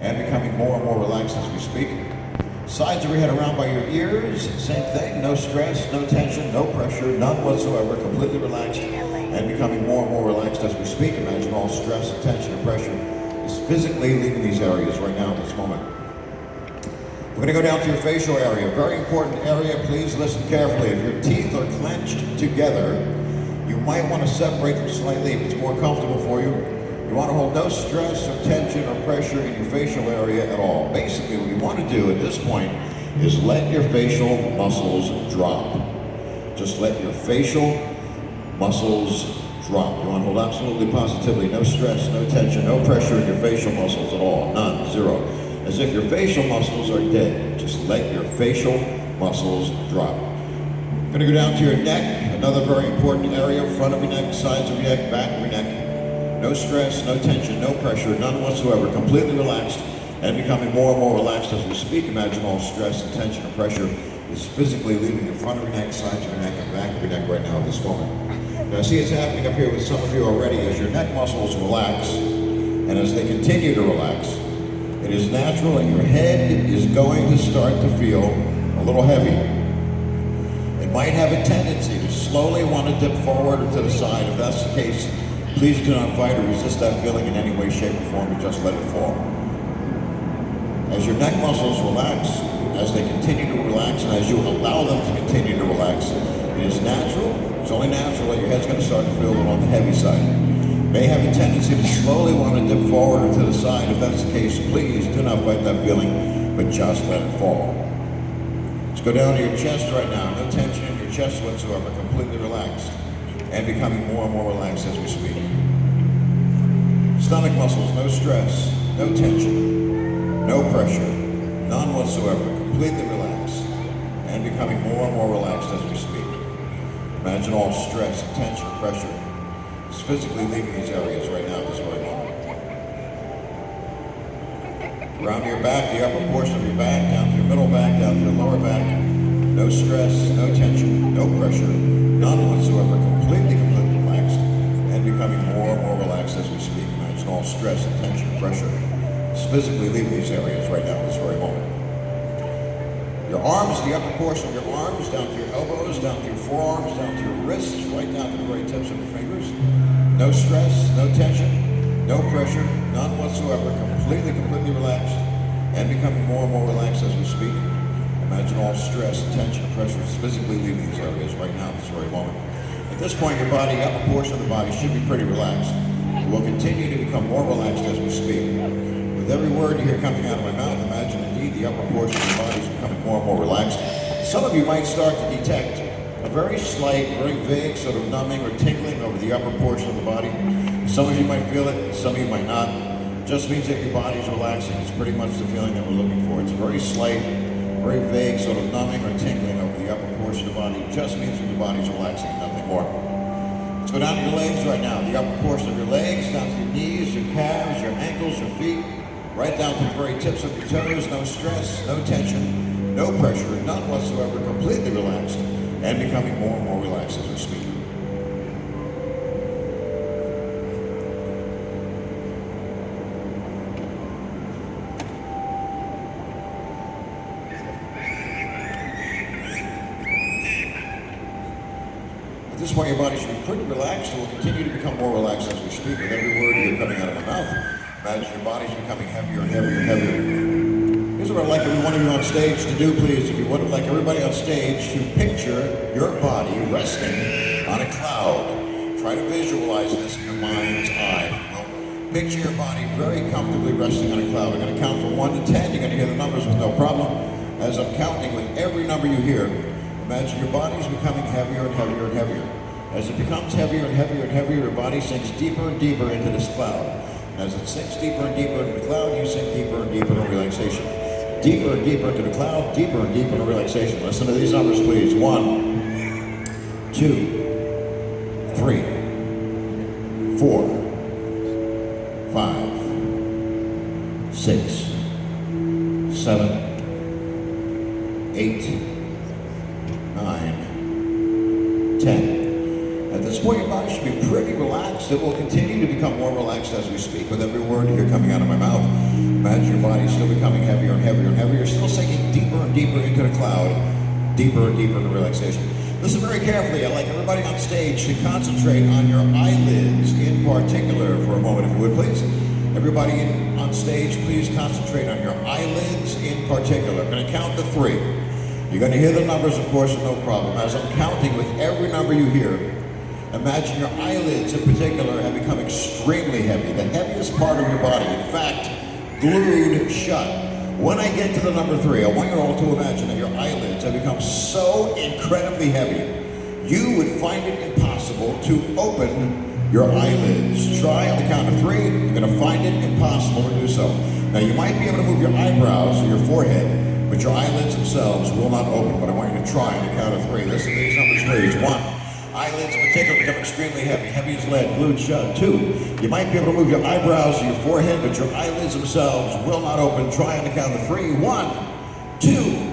and becoming more and more relaxed as we speak. Sides of your head around by your ears, same thing, no stress, no tension, no pressure, none whatsoever, completely relaxed and becoming more and more relaxed as we speak. Imagine all stress and tension and pressure is physically leaving these areas right now at this moment. We're going to go down to your facial area, very important area, please listen carefully. If your teeth are clenched together, you might want to separate them slightly if it's more comfortable for you. You want to hold no stress or tension or pressure in your facial area at all. Basically, what you want to do at this point is let your facial muscles drop. Just let your facial muscles drop. You want to hold absolutely positively no stress, no tension, no pressure in your facial muscles at all. None, zero. As if your facial muscles are dead. Just let your facial muscles drop. Going to go down to your neck, another very important area, front of your neck, sides of your neck, back of your neck. No stress, no tension, no pressure, none whatsoever, completely relaxed and becoming more and more relaxed as we speak. Imagine all stress and tension and pressure is physically leaving the front of your neck, sides of your neck, and back of your neck right now at this moment. Now see, it's happening up here with some of you already as your neck muscles relax, and as they continue to relax, it is natural and your head is going to start to feel a little heavy. It might have a tendency to slowly want to dip forward or to the side. If that's the case, please do not fight or resist that feeling in any way, shape, or form, but just let it fall. As your neck muscles relax, as they continue to relax, and as you allow them to continue to relax, it is natural, it's only natural that your head's going to start to feel a little on the heavy side. May have a tendency to slowly want to dip forward or to the side. If that's the case, please do not fight that feeling, but just let it fall. Let's go down to your chest right now. No tension in your chest whatsoever, completely relaxed and becoming more and more relaxed as we speak. Stomach muscles, no stress, no tension, no pressure, none whatsoever, completely relaxed and becoming more and more relaxed as we speak. Imagine all stress, tension, pressure is physically leaving these areas right now at this very moment. Around your back, the upper portion of your back, down to your middle back, down to your lower back, no stress, no tension, no pressure, none whatsoever, completely relaxed and becoming more and more relaxed as we speak. Imagine all stress and tension and pressure is physically leaving these areas right now at this very moment. Your arms, the upper portion of your arms, down to your elbows, down to your forearms, down to your wrists, right down to the very tips of your fingers. No stress, no tension, no pressure, none whatsoever, completely relaxed and becoming more and more relaxed as we speak. Imagine all stress, tension, and pressure is physically leaving these areas right now at this very moment. At this point, your body, the upper portion of the body should be pretty relaxed. It will continue to become more relaxed as we speak. With every word you hear coming out of my mouth, imagine indeed the upper portion of the body is becoming more and more relaxed. Some of you might start to detect a very slight, very vague sort of numbing or tingling over the upper portion of the body. Some of you might feel it, some of you might not. It just means that your body's relaxing. It's pretty much the feeling that we're looking for. It's a very slight, very vague sort of numbing or tingling over the upper portion of the body. It just means that your body's relaxing, nothing more. Let's go down to your legs right now. The upper portion of your legs, down to your knees, your calves, your ankles, your feet, right down to the very tips of your toes. No stress, no tension, no pressure, none whatsoever, completely relaxed and becoming more and more relaxed as we speak. At this point, your body should be pretty relaxed. It will continue to become more relaxed as we speak. With every word you hear coming out of my mouth, imagine your body's becoming heavier and heavier and heavier. Here's what I'd like every one of you on stage to do, please. If you would like everybody on stage to picture your body resting on a cloud. Try to visualize this in your mind's eye. Well, picture your body very comfortably resting on a cloud. I'm going to count from 1 to 10. You're going to hear the numbers with no problem. As I'm counting, with every number you hear, imagine your body's becoming heavier and heavier and heavier. As it becomes heavier and heavier and heavier, your body sinks deeper and deeper into this cloud. As it sinks deeper and deeper into the cloud, you sink deeper and deeper into relaxation. Deeper and deeper into the cloud, deeper and deeper into relaxation. Listen to these numbers, please. 1, 2, 3, 4, 5, 6, 7, 8, 9, 10. At this point, your body should be pretty relaxed. It will continue to become more relaxed as we speak. With every word you hear coming out of my mouth, imagine imagine your body still becoming heavier and heavier and heavier. You're still sinking deeper and deeper into the cloud, deeper and deeper into relaxation. Listen very carefully. I'd like everybody on stage to concentrate on your eyelids in particular for a moment, if you would, please. Everybody on stage, please concentrate on your eyelids in particular. I'm going to count to 3. You're going to hear the numbers, of course, no problem. As I'm counting, with every number you hear, imagine your eyelids in particular have become extremely heavy, the heaviest part of your body, in fact, glued shut. When I get to the number 3, I want you all to imagine that your eyelids have become so incredibly heavy, you would find it impossible to open your eyelids. Try on the count of 3, you're going to find it impossible to do so. Now, you might be able to move your eyebrows or your forehead, but your eyelids themselves will not open. But I want you to try on the count of 3. Listen to these numbers, please. 1, eyelids in particular become extremely heavy, heavy as lead, glued shut. 2, you might be able to move your eyebrows or your forehead, but your eyelids themselves will not open. Try on the count of 3. 1, 2,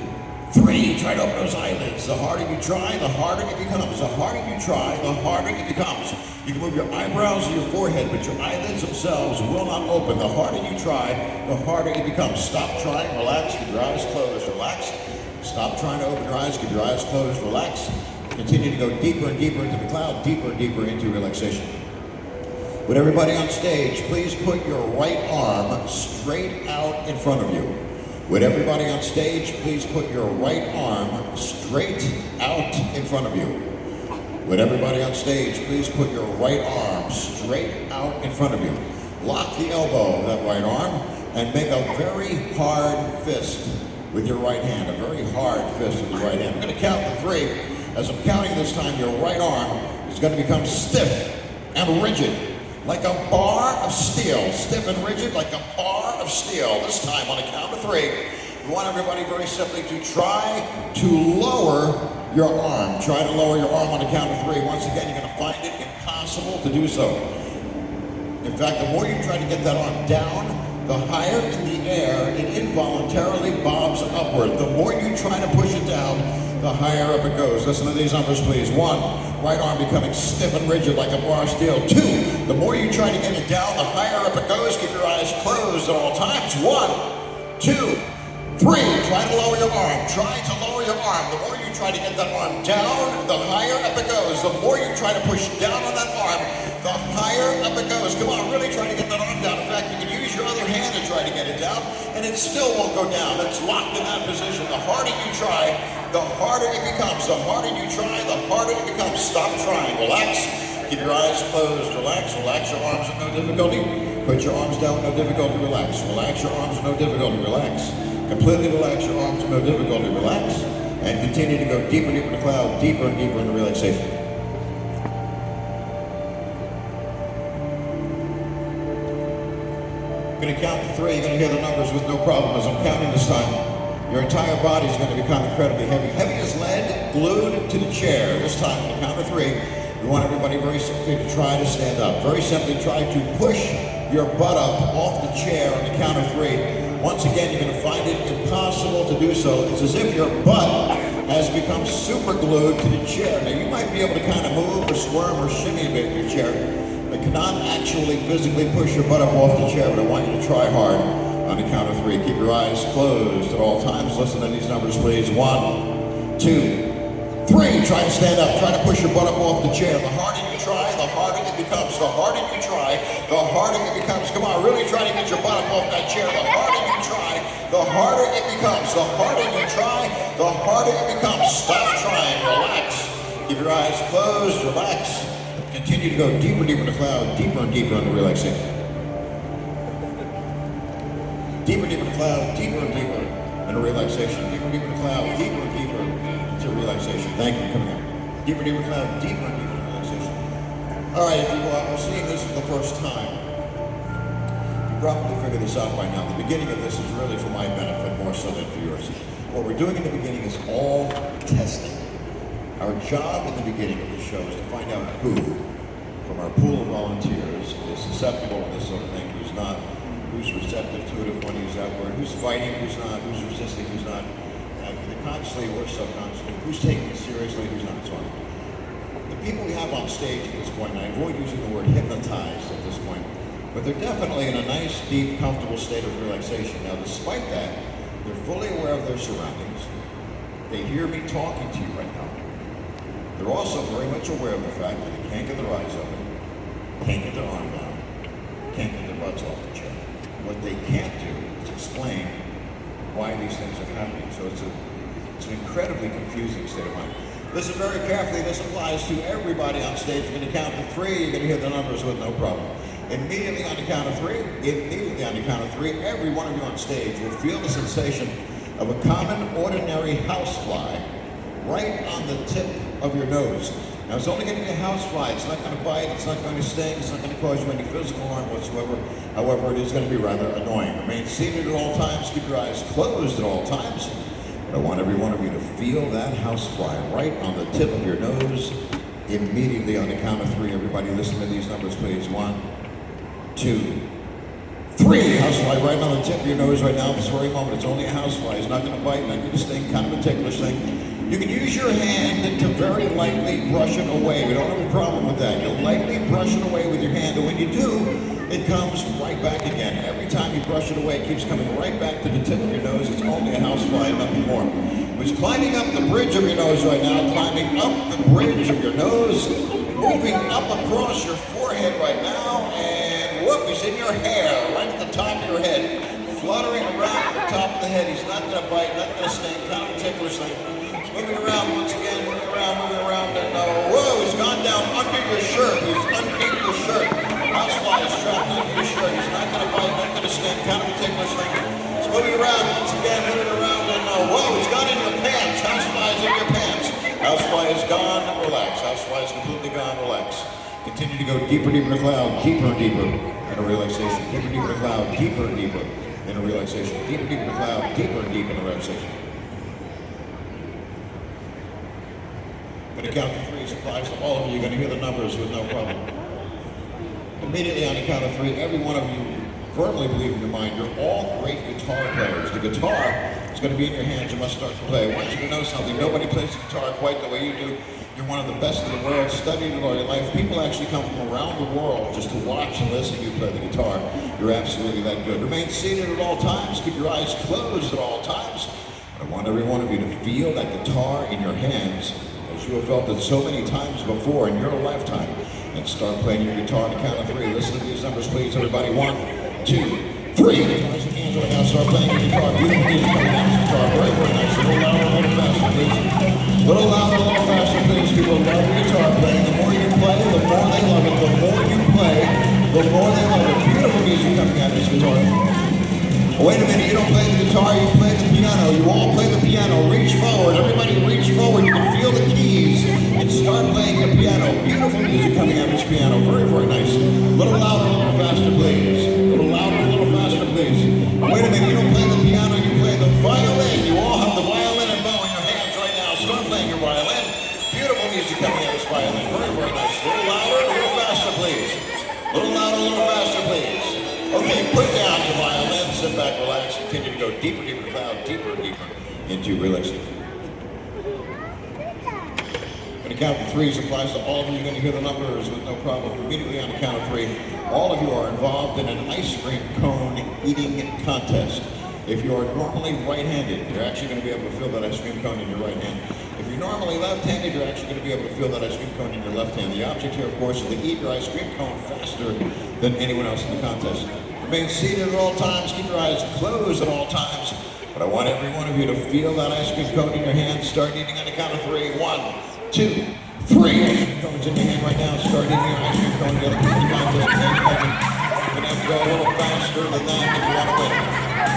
3. Try to open those eyelids. The harder you try, the harder it becomes. The harder you try, the harder it becomes. You can move your eyebrows or your forehead, but your eyelids themselves will not open. The harder you try, the harder it becomes. Stop trying, relax, keep your eyes closed, relax. Stop trying to open your eyes, keep your eyes closed, relax. Continue to go deeper and deeper into the cloud, deeper and deeper into relaxation. Would everybody on stage please put your right arm straight out in front of you? Would everybody on stage please put your right arm straight out in front of you? Would everybody on stage please put your right arm straight out in front of you? Lock the elbow of that right arm and make a very hard fist with your right hand, a very hard fist with your right hand. I'm going to count to 3. As I'm counting this time, your right arm is going to become stiff and rigid, like a bar of steel. Stiff and rigid, like a bar of steel. This time, on a count of 3, we want everybody very simply to try to lower your arm. Try to lower your arm on a count of 3. Once again, you're going to find it impossible to do so. In fact, the more you try to get that arm down, the higher in the air it involuntarily bobs upward. The more you try to push it down, the higher up it goes. Listen to these numbers, please. 1, right arm becoming stiff and rigid like a bar of steel. 2, the more you try to get it down, the higher up it goes. Keep your eyes closed at all times. 1, 2, 3, try to lower your arm. Try to lower your arm. The more you try to get that arm down, the higher up it goes. The more you try to push down on that arm, the higher up it goes. Come on, really try to get that arm down. In fact, you can use your other hand to try to get it down, and it still won't go down. It's locked in that position. The harder you try, the harder it becomes. The harder you try, the harder it becomes. Stop trying. Relax. Keep your eyes closed. Relax. Relax your arms with no difficulty. Put your arms down with no difficulty. Relax. Relax your arms with no difficulty. Relax. Completely relax your arms with no difficulty. Relax. And continue to go deeper and deeper in the cloud, deeper and deeper into relaxation. I'm going to count to 3. You're going to hear the numbers with no problem. As I'm counting this time, your entire body is going to become incredibly heavy. Heavy as lead, glued to the chair. This time, on the count of 3, we want everybody very simply to try to stand up. Very simply try to push your butt up off the chair on the count of 3. Once again, you're going to find it impossible to do so. It's as if your butt has become super glued to the chair. Now, you might be able to kind of move or squirm or shimmy a bit in your chair, but cannot actually physically push your butt up off the chair. But I want you to try hard on the count of 3. Keep your eyes closed at all times. Listen to these numbers, please. 1, 2, 3. Try to stand up. Try to push your butt up off the chair. The harder you try, the harder it becomes. The harder you try, the harder it becomes. Come on, really try to get your butt up off that chair. The harder you try, the harder it becomes. The harder you try, the harder it becomes. Stop trying. Relax. Keep your eyes closed. Relax. Continue to go deeper and deeper in the cloud, deeper and deeper into relaxation. Deeper and deeper in the cloud, deeper and deeper into relaxation. Deeper and deeper in the cloud, deeper and deeper into relaxation. Thank you for coming in. Deeper and deeper in the cloud, deeper and deeper into relaxation. All right, if you are seeing this for the first time, you probably figured this out by now. The beginning of this is really for my benefit more so than for yours. What we're doing in the beginning is all testing. Our job in the beginning of the show is to find out who, from our pool of volunteers, is susceptible to this sort of thing, who's not, who's receptive to it, if one use that word, who's fighting, who's not, who's resisting, who's not, consciously or subconsciously, who's taking it seriously, who's not, so on. The people we have on stage at this point, and I avoid using the word hypnotized at this point, but they're definitely in a nice, deep, comfortable state of relaxation. Now, despite that, they're fully aware of their surroundings. They hear me talking to you right now. They're also very much aware of the fact that they can't get their eyes open, can't get their arm down, can't get their butts off the chair. What they can't do is explain why these things are happening. So it's an incredibly confusing state of mind. Listen very carefully. This applies to everybody on stage. You're going to count to three. You're going to hear the numbers with no problem. Immediately on the count of three, every one of you on stage will feel the sensation of a common, ordinary housefly right on the tip of your nose. Now, it's only going to be a housefly. It's not going to bite. It's not going to sting. It's not going to cause you any physical harm whatsoever. However, it is going to be rather annoying. Remain seated at all times. Keep your eyes closed at all times. But I want every one of you to feel that housefly right on the tip of your nose immediately on the count of three. Everybody listen to these numbers, please. 1, 2, 3. Housefly right on the tip of your nose right now at this very moment. It's only a housefly. It's not going to bite, not going to sting, kind of a ticklish thing. You can use your hand to very lightly brush it away. We don't have a problem with that. You'll lightly brush it away with your hand, and when you do, it comes right back again. Every time you brush it away, it keeps coming right back to the tip of your nose. It's only a housefly, nothing more. It's climbing up the bridge of your nose right now, climbing up the bridge of your nose, moving up across your forehead right now, and whoop, he's in your hair, right at the top of your head, fluttering around at the top of the head. He's not going to bite, not going to sting, kind of a ticklish thing. He's moving around once again, moving around, and whoa, he's gone down under your shirt. He's underneath your shirt. Housefly is trapped under your shirt. He's not going to bite, not going to sting, kind of a ticklish thing. He's moving around once again, moving around, and whoa, he's gone in your pants. Housefly is in your pants. Housefly is gone, relax. Housefly is completely gone, relax. Continue to go deeper, deeper in the cloud, deeper and deeper in a relaxation. Deeper, deeper in the cloud, deeper and deeper in a relaxation. Deeper, deeper in the cloud, deeper and deeper in a relaxation. When the count to three applies to all of you, you're going to hear the numbers with no problem. Immediately on the count of three, every one of you firmly believe in your mind, you're all great guitar players. The guitar is going to be in your hands. You must start to play. I want you to know something. Nobody plays the guitar quite the way you do. You're one of the best in the world, studied it all your life. People actually come from around the world just to watch and listen to you play the guitar. You're absolutely that good. Remain seated at all times. Keep your eyes closed at all times. I want every one of you to feel that guitar in your hands as you have felt it so many times before in your lifetime. And start playing your guitar on the count of three. Listen to these numbers, please, everybody. 1, 2, 3. Guitars and hands right now. Start playing your guitar. Beautiful music coming out of the guitar. Very, very nice. A little louder, a little faster, please. A little louder, a little faster, please. People love the guitar playing. The more you play, the more they love it. The more you play, the more they love it. Beautiful music coming out of this guitar. Oh, wait a minute, you don't play the guitar, you play the piano. You all play the piano. Reach forward. Everybody reach forward. You can feel the keys and start playing the piano. Beautiful music coming out of this piano. Very, very nice. A little louder, a little faster, please. A little louder, a little faster, please. Wait a minute, you don't play the piano, you play the violin. You all have the violin and bow in your hands right now. Start playing your violin. Beautiful music coming out of this violin. Very, very nice. A little louder, a little faster, please. A little louder, a little faster, please. Okay, put down your violin, sit back, relax, continue to go deeper, deeper in the cloud, deeper and deeper into relaxation. When the count of three applies to all of you, you're going to hear the numbers with no problem. Immediately on the count of three, all of you are involved in an ice cream cone eating contest. If you're normally right-handed, you're actually going to be able to feel that ice cream cone in your right hand. If you're normally left-handed, you're actually going to be able to feel that ice cream cone in your left hand. The object here, of course, is to eat your ice cream cone faster than anyone else in the contest. Remain seated at all times. Keep your eyes closed at all times. But I want every one of you to feel that ice cream cone in your hand. Start eating on the count of three. 1, 2, 3. Ice cream cone's in your hand right now. Start eating your ice cream cone. The other people in the contest can't help it. You're going to have to go a little faster than that if you want to win.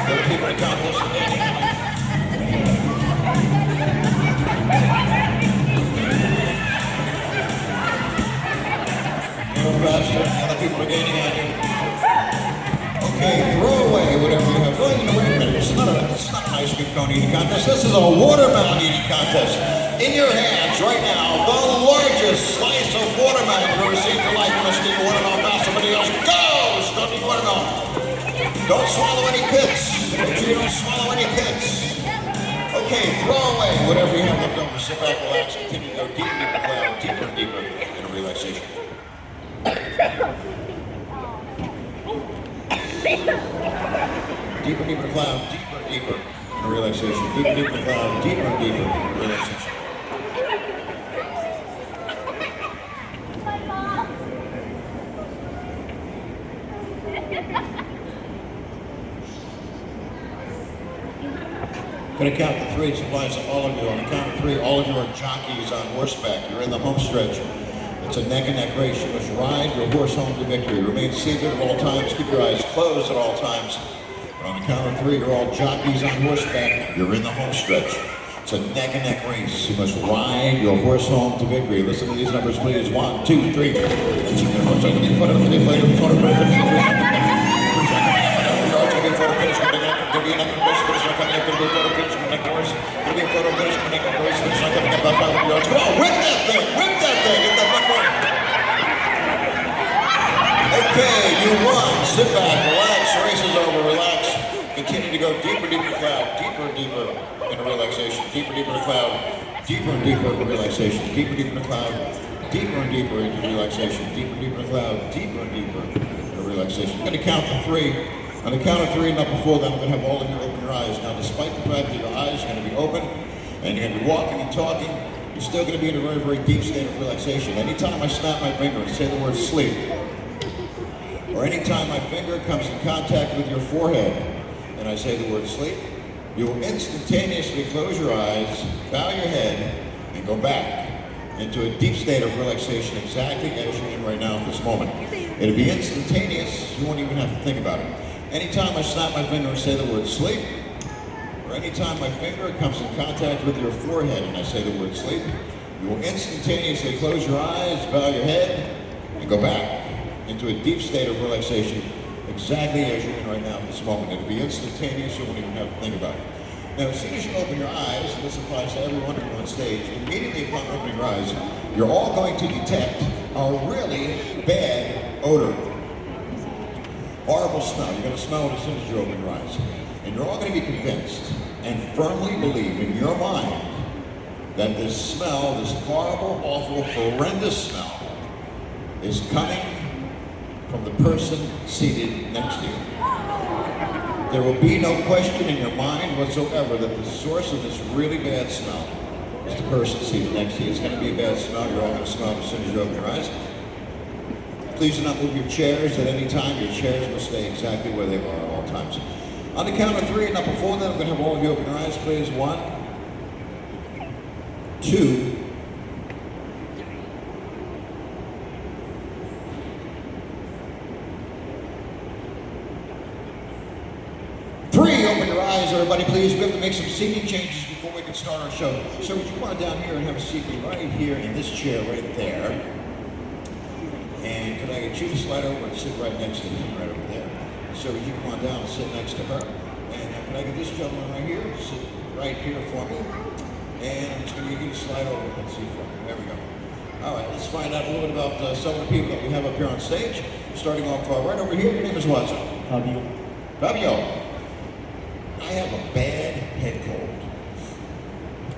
The other people in the contest can't help it. Faster, and other people are gaining on you. Okay, throw away whatever you have. Wait a minute, it's not an ice cream cone eating contest. This is a watermelon eating contest. In your hands right now, the largest slice of watermelon you've ever seen in your life. You must eat watermelon fast. Somebody else, go! Don't eat watermelon. Don't swallow any pits. Make sure you don't swallow any pits. Okay, throw away whatever you have left over. Sit back, relax, continue to go deeper, deeper, deeper and deeper in a relaxation. Deeper, deeper cloud, deeper, deeper in relaxation. Deeper, deeper cloud, deeper, deeper in relaxation. I'm going to count to three. It applies to all of you. On the count of three, all of you are jockeys on horseback. You're in the home stretch. It's a neck-and-neck race. You must ride your horse home to victory. Remain seated at all times. Keep your eyes closed at all times. On the count of three, you're all jockeys on horseback. You're in the home stretch. It's a neck-and-neck race. You must ride your horse home to victory. Listen to these numbers, please. 1, 2, 3. Okay, you won. Sit back, relax. The race is over. Relax. Continue to go deeper, deeper cloud, deeper, deeper into relaxation. Deeper, deeper cloud, deeper and deeper into relaxation. Deeper, deeper cloud, deeper and deeper into relaxation. Deeper, deeper cloud, deeper and deeper into relaxation. I'm going to count to three. On the count of three, not before that, I'm going to have all of you open your eyes. Now, despite the fact that your eyes are going to be open and you're going to be walking and talking, you're still going to be in a very, very deep state of relaxation. Anytime I snap my finger and say the word sleep, or anytime my finger comes in contact with your forehead and I say the word sleep, you will instantaneously close your eyes, bow your head, and go back into a deep state of relaxation exactly as you're in right now at this moment. It'll be instantaneous. You won't even have to think about it. Anytime I snap my finger and say the word sleep, or anytime my finger comes in contact with your forehead and I say the word sleep, you will instantaneously close your eyes, bow your head, and go back into a deep state of relaxation exactly as you're in right now at this moment. It'll be instantaneous. You won't even have to think about it. Now, as soon as you open your eyes, and this applies to every one of you on stage, immediately upon opening your eyes, you're all going to detect a really bad odor. Horrible smell. You're going to smell it as soon as you open your eyes. And you're all going to be convinced and firmly believe in your mind that this smell, this horrible, awful, horrendous smell, is coming from the person seated next to you. There will be no question in your mind whatsoever that the source of this really bad smell is the person seated next to you. It's going to be a bad smell. You're all going to smell it as soon as you open your eyes. Please do not move your chairs at any time. Your chairs will stay exactly where they are at all times. On the count of three, and not before that, I'm going to have all of you open your eyes, please. 1, 2, 3. Open your eyes, everybody, please. We have to make some seating changes before we can start our show. So would you come on down here and have a seat right here in this chair right there? And could I get you to slide over and sit right next to him right over there? So would you come on down and sit next to her? And can I get this gentleman right here to sit right here for me? And I'm just going to get you to slide over and see for me. There we go. All right, let's find out a little bit about some of the people that we have up here on stage. Starting off right over here. Your name is what, sir? Fabio. Fabio. I have a bad head cold.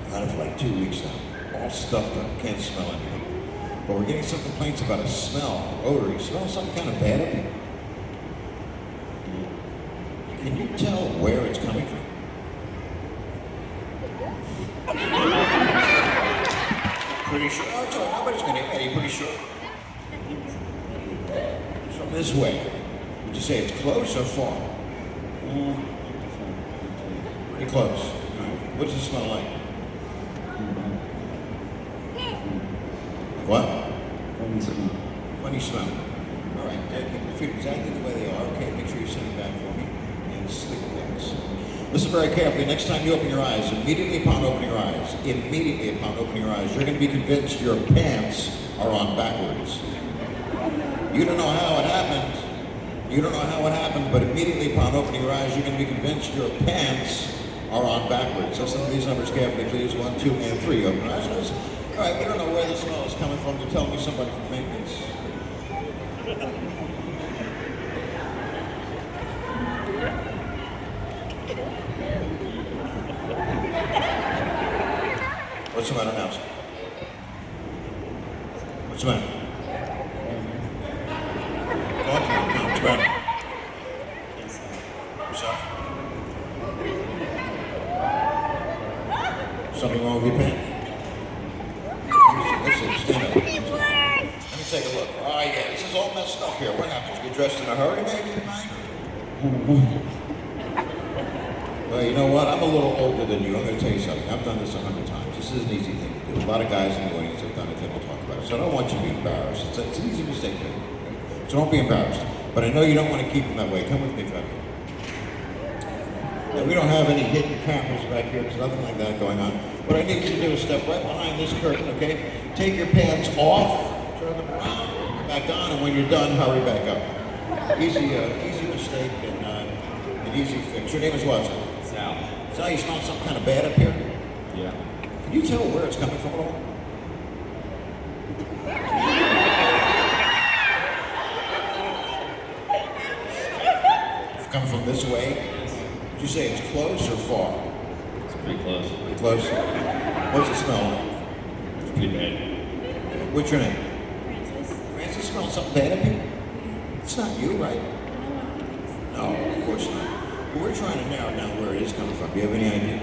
I've had it for like 2 weeks now. All stuffed up, can't smell anything. But we're getting some complaints about a smell, odor. You smell something kind of bad up here? Can you tell where it's coming from? Pretty sure. Oh, sorry, nobody's going to get ready. Pretty sure. It's from this way. Would you say it's close or far? Pretty close. What does it smell like? What? Funny smell. All right, keep your feet exactly the way they are. Okay, make sure you sit it back for me. And sleep relax. Listen very carefully. Next time you open your eyes, immediately upon opening your eyes, you're going to be convinced your pants are on backwards. You don't know how it happened. But immediately upon opening your eyes, you're going to be convinced your pants are on backwards. Listen to these numbers carefully, please. 1, 2, and 3. Open your eyes, please. All right, we don't know where the smell is coming from. You're telling me somebody from maintenance. What's the matter now, sir? What's the matter? What's the matter? Something wrong with your pants? Listen, stand up. Let me take a look. Oh yeah, this is all messed up here. What happened? You get dressed in a hurry maybe tonight? Well, you know what? I'm a little older than you. I'm going to tell you something. I've done this 100 times. This is an easy thing to do. A lot of guys in the audience have done it. They don't talk about it. So I don't want you to be embarrassed. It's an easy mistake to make. So don't be embarrassed. But I know you don't want to keep them that way. Come with me, Fabio. And we don't have any hidden cameras back here. There's nothing like that going on. What I need you to do is step right behind this curtain, okay? Take your pants off, turn them around, back on, and when you're done, hurry back up. Easy mistake and an easy fix. Your name is what, sir? Sal. Sal, you smell something kind of bad up here? Yeah. Can you tell where it's coming from at all? It's coming from this way? Would you say it's close or far? It's pretty close. Pretty close? What's it smell like? It's pretty bad. What's your name? Francis? Francis, smells something bad up here? It's not you, right? No, I don't think so. No, of course not. But we're trying to narrow down where it is coming from. Do you have any idea?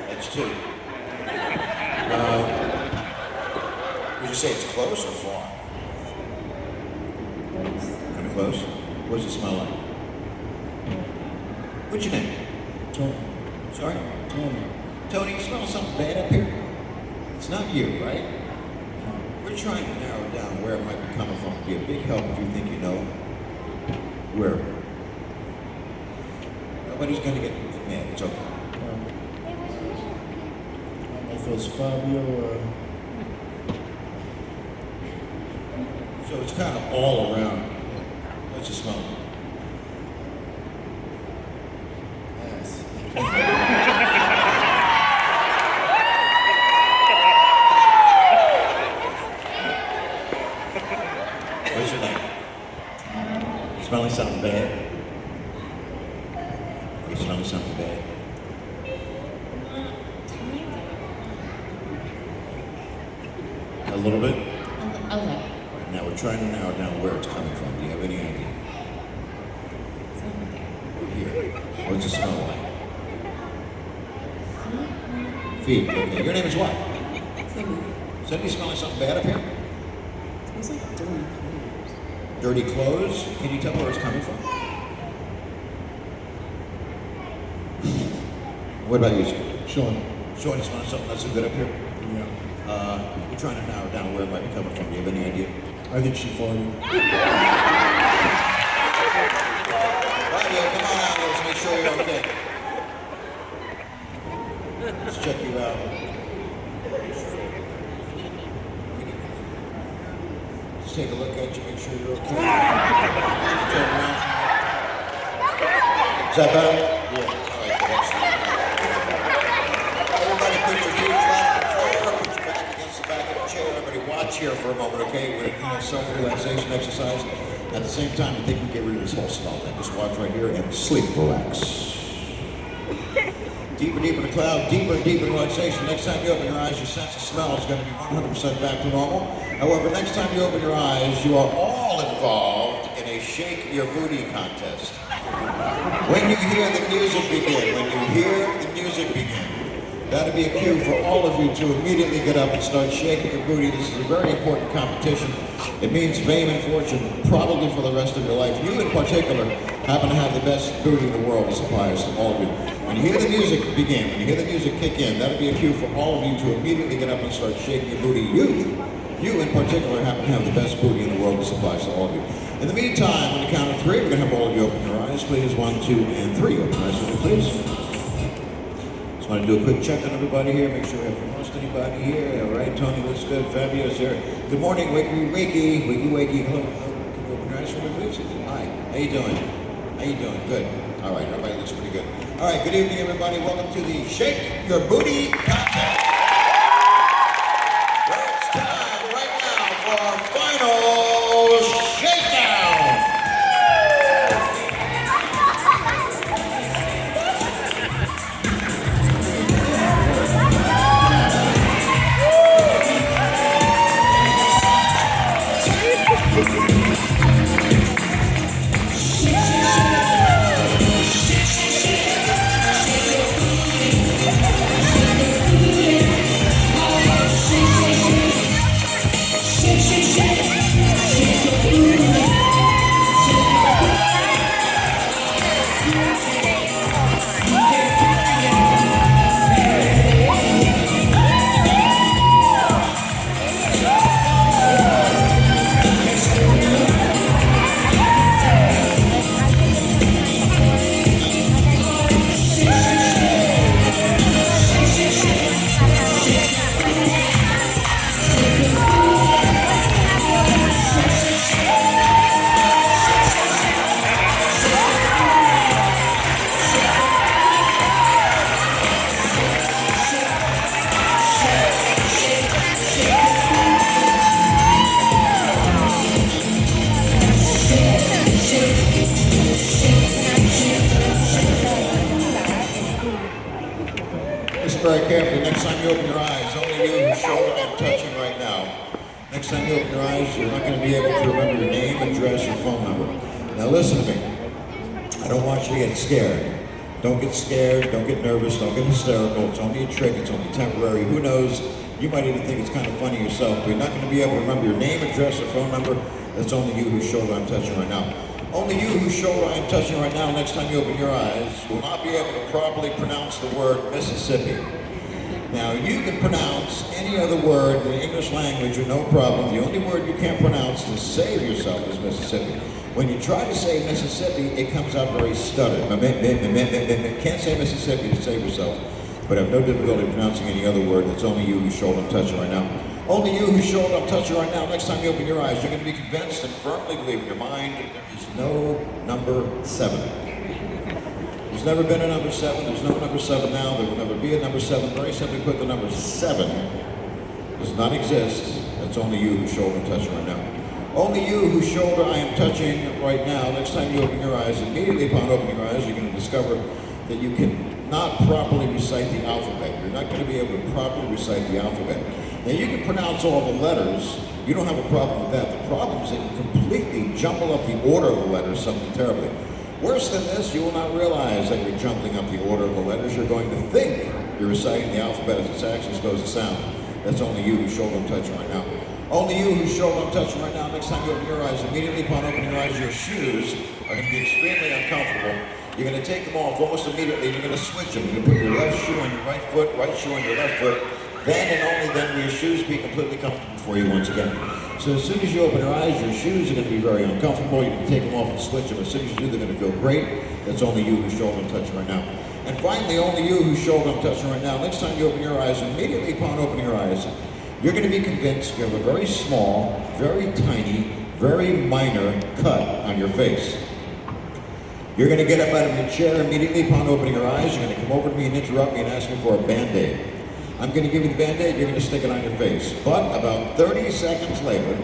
That's two. Would you say it's close or far? Kind of close? What does it smell like? What's your name? Tony. Sorry? Tony. Tony, you smell something bad up here? It's not you, right? We're trying to narrow down where it might be coming from. It'd be a big help if you think you know where. Nobody's going to get mad. It's okay. I don't know if it's Fabio or So it's kind of all around. What's it smell? ass. What's your name? Smelling something bad? You smelling something bad? A little bit? A little. Now we're trying to narrow down where it's coming from. Do you have any idea? It's over there. Here. What's it smell like? Feet. Okay. Your name is what? Timmy. Is anybody smelling something bad up here? It's like dirty clothes. Dirty clothes? Can you tell where it's coming from? What about you, sir? Sean. Sean, you smelling something that's so good up here? Yeah. We're trying to narrow down where it might be coming from. Do you have any idea? I think she farted. Fabio, come on out. Let's make sure you're okay. Let's check you out. Let's take a look at you, make sure you're okay. Turn around. Is that better? Yeah. All right, good. Everybody put your feet flat on the floor, put your back against the back of the chair. Everybody watch here for a moment, okay? We're going to do a self-relaxation exercise. At the same time, I think we can get rid of this whole smell thing. Just watch right here and sleep, relax. Deeper, deeper in the cloud, deeper and deeper in relaxation. Next time you open your eyes, your sense of smell is going to be 100% back to normal. However, next time you open your eyes, you are all involved in a shake your booty contest. When you hear the music begin, that'll be a cue for all of you to immediately get up and start shaking your booty. This is a very important competition. It means fame and fortune, probably for the rest of your life. You in particular happen to have the best booty in the world to supply us to all of you. When you hear the music begin, when you hear the music kick in, that'll be a cue for all of you to immediately get up and start shaking your booty. You in particular happen to have the best booty in the world to supply us to all of you. In the meantime, on the count of three, we're going to have all of you open your eyes, please. 1, 2, and 3. Open your eyes for me, please. Just want to do a quick check on everybody here, make sure we haven't lost anybody here. All right, Tony looks good, Fabio's here. Good morning, wakey. Hello. Can you open your eyes for me, please? Hi, how you doing? Good. All right, everybody looks pretty good. All right, good evening, everybody. Welcome to the Shake Your Booty contest. Well, it's time right now for our final shakedown. very carefully. Next time you open your eyes, only you whose shoulder I'm touching right now. Next time you open your eyes, you're not going to be able to remember your name, address, or phone number. Now listen to me. I don't want you to get scared. Don't get scared, don't get nervous, don't get hysterical. It's only a trick, it's only temporary. Who knows? You might even think it's kind of funny yourself, but you're not going to be able to remember your name, address, or phone number. That's only you whose shoulder I'm touching right now. Only you whose shoulder I'm touching right now, next time you open your eyes, will not be able to properly pronounce the word Mississippi. Now, you can pronounce any other word in the English language with no problem. The only word you can't pronounce to save yourself is Mississippi. When you try to say Mississippi, it comes out very stuttered. Can't say Mississippi to save yourself, but have no difficulty pronouncing any other word. That's only you whose shoulder I'm touching right now. Only you whose shoulder I'm touching right now, next time you open your eyes, you're going to be convinced and firmly believe in your mind there is no number 7. There's never been a number 7. There's no number 7 now. There will never be a number 7. Very simply put, the number 7 does not exist. That's only you whose shoulder I'm touching right now. Only you whose shoulder I am touching right now, next time you open your eyes, immediately upon opening your eyes, you're going to discover that you cannot properly recite the alphabet. You're not going to be able to properly recite the alphabet. Now, you can pronounce all the letters. You don't have a problem with that. The problem is that you completely jumble up the order of the letters, something terribly. Worse than this, you will not realize that you're jumbling up the order of the letters. You're going to think you're reciting the alphabet as it's actually supposed to sound. That's only you whose shoulder I'm touching right now. Only you whose shoulder I'm touching right now, next time you open your eyes, immediately upon opening your eyes, your shoes are going to be extremely uncomfortable. You're going to take them off almost immediately. You're going to switch them. You're going to put your left shoe on your right foot, right shoe on your left foot. Then and only then will your shoes be completely comfortable for you once again. So as soon as you open your eyes, your shoes are going to be very uncomfortable. You can take them off and switch them. As soon as you do, they're going to feel great. That's only you whose shoulder I'm touching right now. And finally, only you whose shoulder I'm touching right now, next time you open your eyes, immediately upon opening your eyes, you're going to be convinced you have a very small, very tiny, very minor cut on your face. You're going to get up out of your chair immediately upon opening your eyes. You're going to come over to me and interrupt me and ask me for a Band-Aid. I'm going to give you the Band-Aid, you're going to stick it on your face. But about 30 seconds later,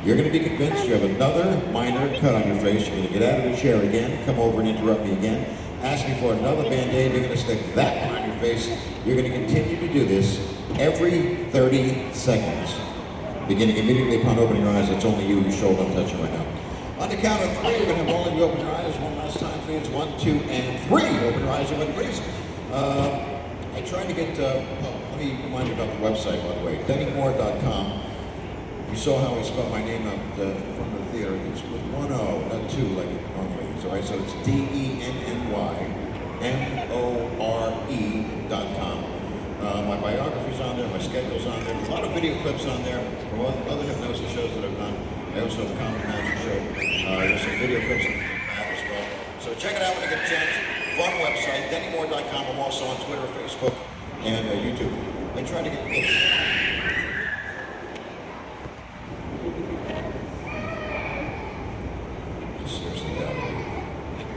you're going to be convinced you have another minor cut on your face. You're going to get out of the chair again, come over and interrupt me again, ask me for another Band-Aid, you're going to stick that one on your face. You're going to continue to do this every 30 seconds. Beginning immediately upon opening your eyes, that's only you whose shoulder I'm touching right now. On the count of 3, you're going to have all of you open your eyes. One last time, please. 1, 2, and 3. Open your eyes, everybody, please. I tried to get, let me remind you about the website, by the way, DennyMore.com. You saw how I spelled my name out in front of the theater. It's with 1 O, not 2 like it normally is. All right, so it's DennyMore.com. My biography's on there, my schedule's on there, a lot of video clips on there from other hypnosis shows that I've done. I also have a comedy magic show. There's some video clips on that as well. So check it out when you get a chance. Fun website, DennyMore.com. I'm also on Twitter, Facebook, and YouTube. I try to get this. Seriously,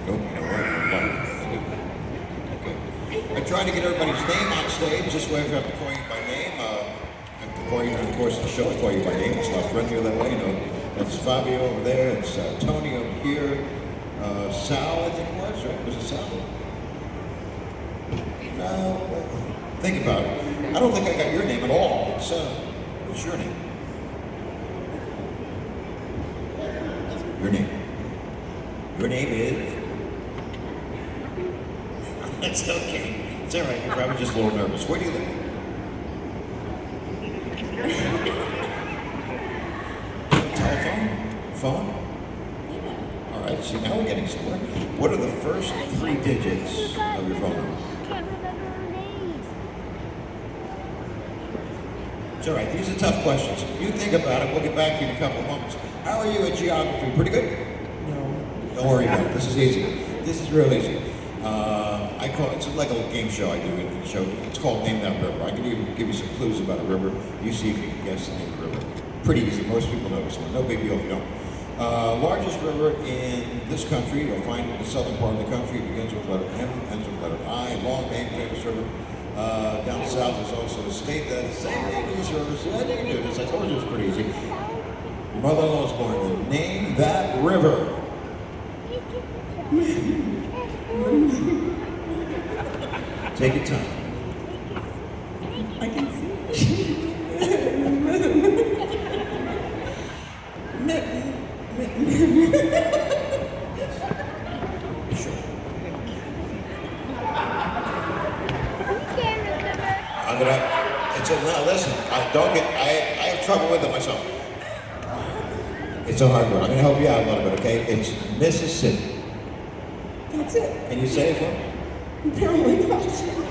nope, you know what? Okay. I try to get everybody's name on stage. This way, if I have to call you by name, I have to call you during the course of the show. I call you by name. It's a lot friendlier that way, you know. That's Fabio over there. It's Tony over here. Sal, I think it was, right? Was it Sal? No. Think about it. I don't think I got your name at all. It's, what's your name? Your name. Your name is? That's okay. It's all right. You're probably just a little nervous. Where do you live? Telephone? Phone? Yeah. All right. See, now we're getting somewhere. What are the first 3 digits of your phone number? Can't remember her name. It's all right. These are tough questions. You think about it. We'll get back to you in a couple of moments. How are you at geography? Pretty good? No. Don't worry about it. This is easy. This is real easy. I call it's like a little game show I do in the show. It's called Name That River. I can even give you some clues about a river. You see if you can guess the name of the river. Pretty easy. Most people know this one. No big deal if you don't. Largest river in this country. You'll find it in the southern part of the country. It begins with letter M, ends with letter I. Long name, famous river. Down south is also a state that has the same name as this river. So I didn't do this. I told you it was pretty easy. Your mother-in-law was born in. Name that river. Take your time. I can see it. Sure. Can't remember. I'm gonna. It's a no. Listen, I have trouble with it myself. It's a hard one. I'm gonna help you out a little bit, okay? It's Mississippi. That's it. Can you say it for me? Apparently not.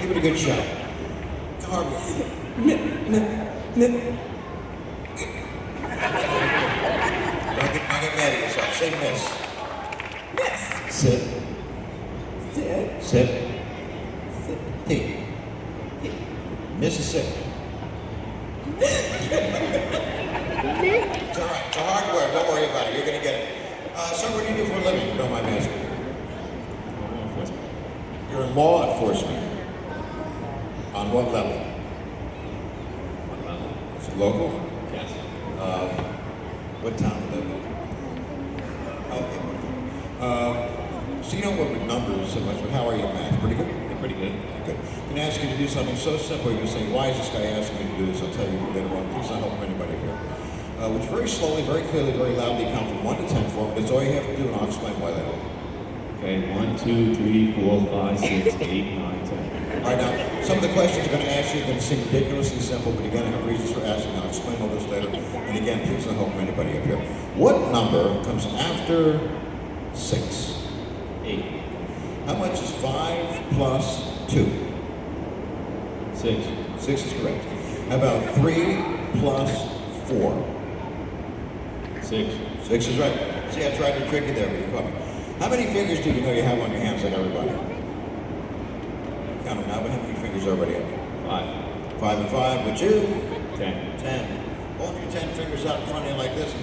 Give it a good shot. It's a hard one. Don't get mad at yourself. Say miss. Miss. Sit. Sit. Sit. Sit. T. Mississippi. It's all right. It's a hard word. Don't worry about it. You're gonna get it. Sir, what do you do for a living? If you don't mind me asking. Law enforcement. You're in law enforcement. On what level? What level? Is it local? Yes. What town would that be? Okay, wonderful. So you don't work with numbers so much, but how are you at math? Pretty good? Yeah, pretty good. Good. I'm going to ask you to do something so simple. You're going to say, why is this guy asking me to do this? I'll tell you later on. Please not help anybody here. Which very slowly, very clearly, very loudly count from 1 to 10 for me. That's all you have to do, and I'll explain why that is. Okay, 1, 2, 3, 4, 5, 6, 8, 9, 10. All right, now, some of the questions I'm going to ask you are going to seem ridiculously simple, but again, I have reasons for asking. I'll explain all this later. And again, please don't help anybody up here. What number comes after 6? 8. How much is 5 plus 2? 6. 6 is correct. How about 3 plus 4? 6. 6 is right. See, I tried to trick you there, but you caught me. How many fingers do you know you have on your hands like everybody? Count them now, but how many fingers everybody have? 5. 5 and 5, which is 10. 10. Hold your 10 fingers out in front of you like this.